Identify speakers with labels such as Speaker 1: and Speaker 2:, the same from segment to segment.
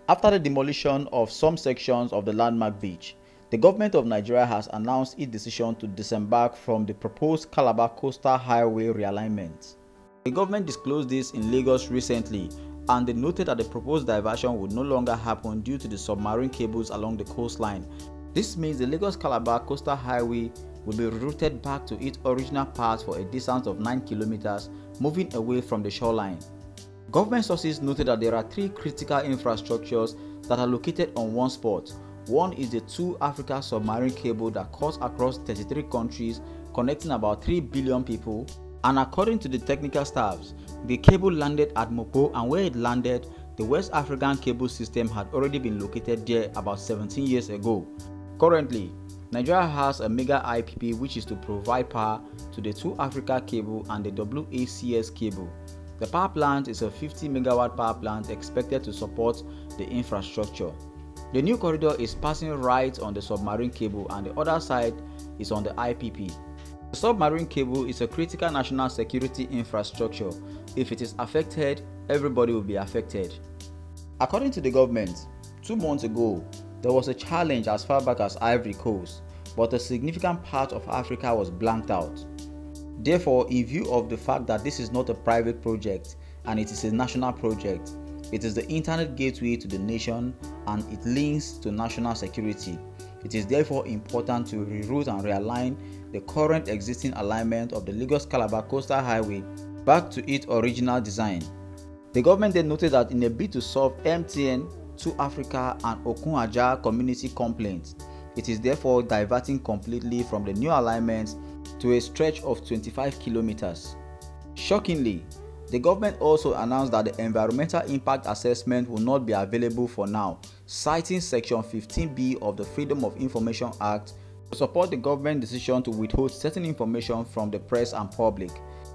Speaker 1: After the demolition of some sections of the landmark beach, the government of Nigeria has announced its decision to disembark from the proposed Calabar Coastal Highway realignment. The government disclosed this in Lagos recently, and they noted that the proposed diversion would no longer happen due to the submarine cables along the coastline. This means the Lagos-Calabar Coastal Highway will be rerouted back to its original path for a distance of 9 kilometers, moving away from the shoreline. Government sources noted that there are three critical infrastructures that are located on one spot. One is the Two Africa submarine cable that cuts across 33 countries, connecting about 3 billion people. And according to the technical staffs, the cable landed at Mopo, and where it landed, the West African cable system had already been located there about 17 years ago. Currently, Nigeria has a mega IPP which is to provide power to the Two Africa cable and the WACS cable. The power plant is a 50 megawatt power plant expected to support the infrastructure. The new corridor is passing right on the submarine cable, and the other side is on the IPP. The submarine cable is a critical national security infrastructure. If it is affected, everybody will be affected. According to the government, 2 months ago, there was a challenge as far back as Ivory Coast, but a significant part of Africa was blanked out. Therefore, in view of the fact that this is not a private project and it is a national project, it is the internet gateway to the nation and it links to national security. It is therefore important to reroute and realign the current existing alignment of the Lagos-Calabar Coastal Highway back to its original design. The government then noted that in a bid to solve MTN, Two Africa and Okun-Aja community complaints, it is therefore diverting completely from the new alignment to a stretch of 25 kilometers. Shockingly, the government also announced that the environmental impact assessment will not be available for now, citing Section 15B of the Freedom of Information Act to support the government decision to withhold certain information from the press and public.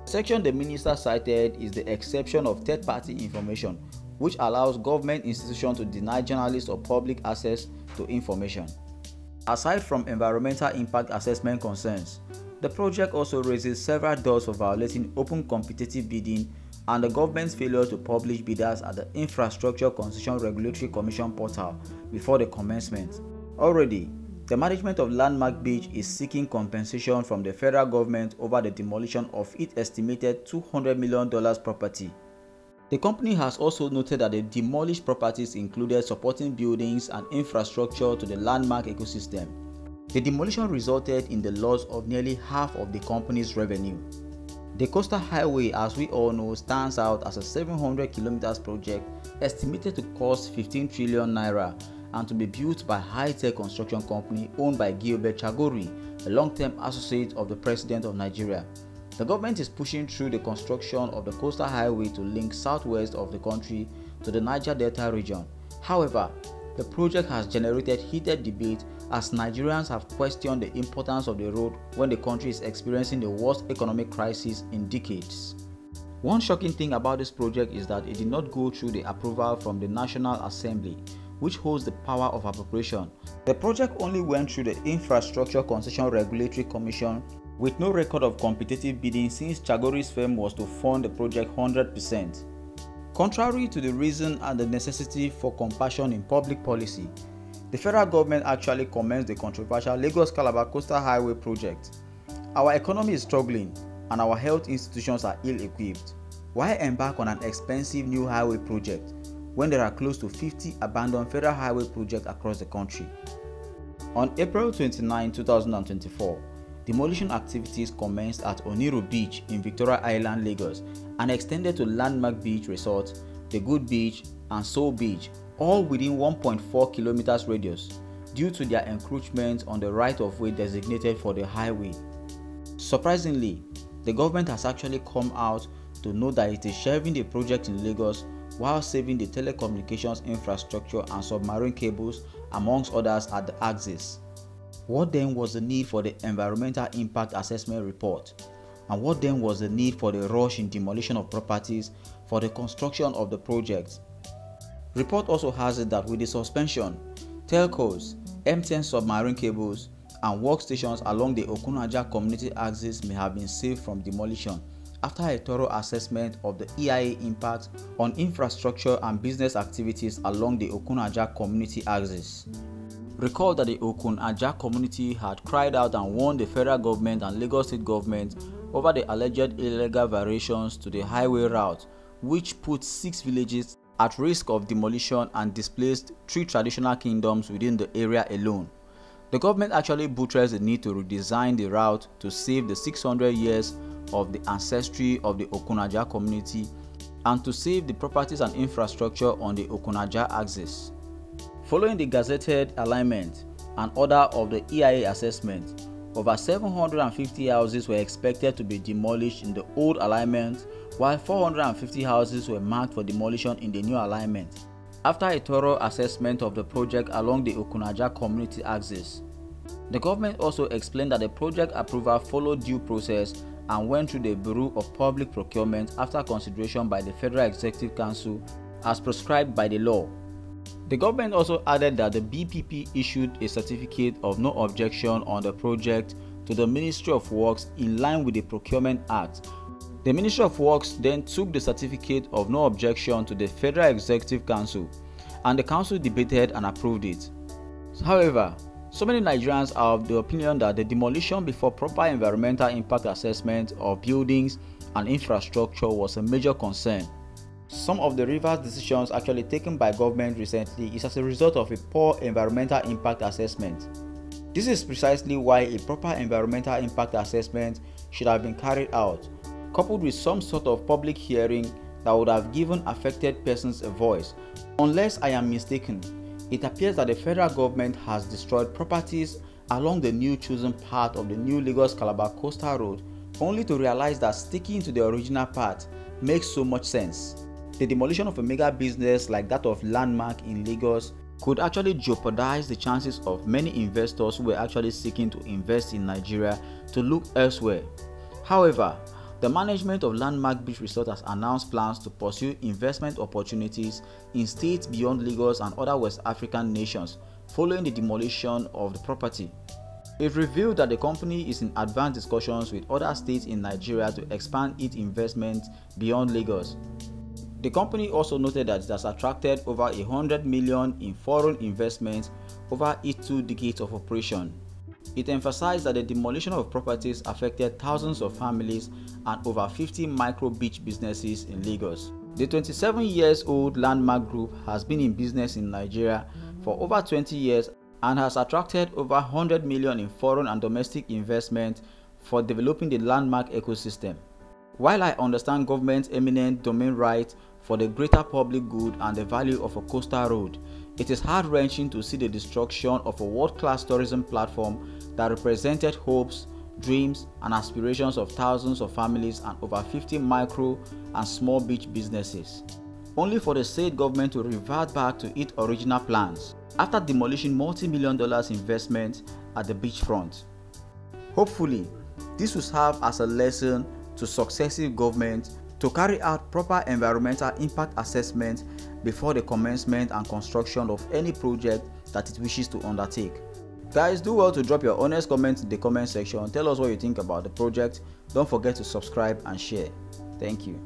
Speaker 1: The section the minister cited is the exception of third-party information, which allows government institutions to deny journalists or public access to information. Aside from environmental impact assessment concerns, the project also raises several doors for violating open competitive bidding and the government's failure to publish bidders at the Infrastructure Concession Regulatory Commission portal before the commencement. Already, the management of Landmark Beach is seeking compensation from the federal government over the demolition of its estimated $200 million property. The company has also noted that the demolished properties included supporting buildings and infrastructure to the landmark ecosystem. The demolition resulted in the loss of nearly half of the company's revenue. The Coastal Highway, as we all know, stands out as a 700 km project estimated to cost 15 trillion naira and to be built by high-tech construction company owned by Gilbert Chagori, a long-term associate of the President of Nigeria. The government is pushing through the construction of the Coastal Highway to link southwest of the country to the Niger Delta region. However, the project has generated heated debate as Nigerians have questioned the importance of the road when the country is experiencing the worst economic crisis in decades. One shocking thing about this project is that it did not go through the approval from the National Assembly, which holds the power of appropriation. The project only went through the Infrastructure Concession Regulatory Commission with no record of competitive bidding since Chagori's firm was to fund the project 100%. Contrary to the reason and the necessity for compassion in public policy, the federal government actually commenced the controversial Lagos-Calabar Coastal Highway project. Our economy is struggling and our health institutions are ill-equipped. Why embark on an expensive new highway project when there are close to 50 abandoned federal highway projects across the country? On April 29, 2024, demolition activities commenced at Oniru Beach in Victoria Island, Lagos, and extended to Landmark Beach Resort, The Good Beach, and Soul Beach, all within 1.4 kilometers radius, due to their encroachment on the right-of-way designated for the highway. Surprisingly, the government has actually come out to note that it is shelving the project in Lagos while saving the telecommunications infrastructure and submarine cables, amongst others, at the axis. What then was the need for the environmental impact assessment report? And what then was the need for the rush in demolition of properties for the construction of the project? Report also has it that with the suspension, telcos, MTN submarine cables, and workstations along the Okun-Aja community axis may have been saved from demolition, after a thorough assessment of the EIA impact on infrastructure and business activities along the Okun-Ajah community axis. Recall that the Okun-Ajah community had cried out and warned the federal government and Lagos state government over the alleged illegal variations to the highway route, which put 6 villages at risk of demolition and displaced 3 traditional kingdoms within the area alone. The government actually buttressed the need to redesign the route to save the 600 years of the ancestry of the Okun-Ajah community and to save the properties and infrastructure on the Okun-Ajah axis. Following the gazetted alignment and order of the EIA assessment, over 750 houses were expected to be demolished in the old alignment, while 450 houses were marked for demolition in the new alignment. After a thorough assessment of the project along the Okun-Ajah community axis, the government also explained that the project approval followed due process and went through the Bureau of Public Procurement after consideration by the Federal Executive Council as prescribed by the law. The government also added that the BPP issued a certificate of no objection on the project to the Ministry of Works in line with the Procurement Act. The Ministry of Works then took the certificate of no objection to the Federal Executive Council, and the council debated and approved it. However, so many Nigerians are of the opinion that the demolition before proper environmental impact assessment of buildings and infrastructure was a major concern. Some of the reverse decisions actually taken by government recently is as a result of a poor environmental impact assessment. This is precisely why a proper environmental impact assessment should have been carried out, coupled with some sort of public hearing that would have given affected persons a voice. Unless I am mistaken, it appears that the federal government has destroyed properties along the new chosen path of the new Lagos-Calabar coastal road, only to realize that sticking to the original path makes so much sense. The demolition of a mega business like that of Landmark in Lagos could actually jeopardize the chances of many investors who were actually seeking to invest in Nigeria to look elsewhere. However, the management of Landmark Beach Resort has announced plans to pursue investment opportunities in states beyond Lagos and other West African nations following the demolition of the property. It revealed that the company is in advanced discussions with other states in Nigeria to expand its investment beyond Lagos. The company also noted that it has attracted over 100 million in foreign investments over its 2 decades of operation. It emphasized that the demolition of properties affected thousands of families and over 50 micro beach businesses in Lagos. The 27-year-old Landmark Group has been in business in Nigeria for over 20 years and has attracted over 100 million in foreign and domestic investment for developing the Landmark ecosystem. While I understand government's eminent domain right for the greater public good and the value of a coastal road, it is heart-wrenching to see the destruction of a world-class tourism platform that represented hopes, dreams, and aspirations of thousands of families and over 50 micro and small beach businesses, only for the state government to revert back to its original plans after demolishing multi-million dollars investment at the beachfront. Hopefully, this will serve as a lesson to successive governments to carry out proper environmental impact assessment before the commencement and construction of any project that it wishes to undertake. Guys, do well to drop your honest comments in the comment section. Tell us what you think about the project. Don't forget to subscribe and share. Thank you.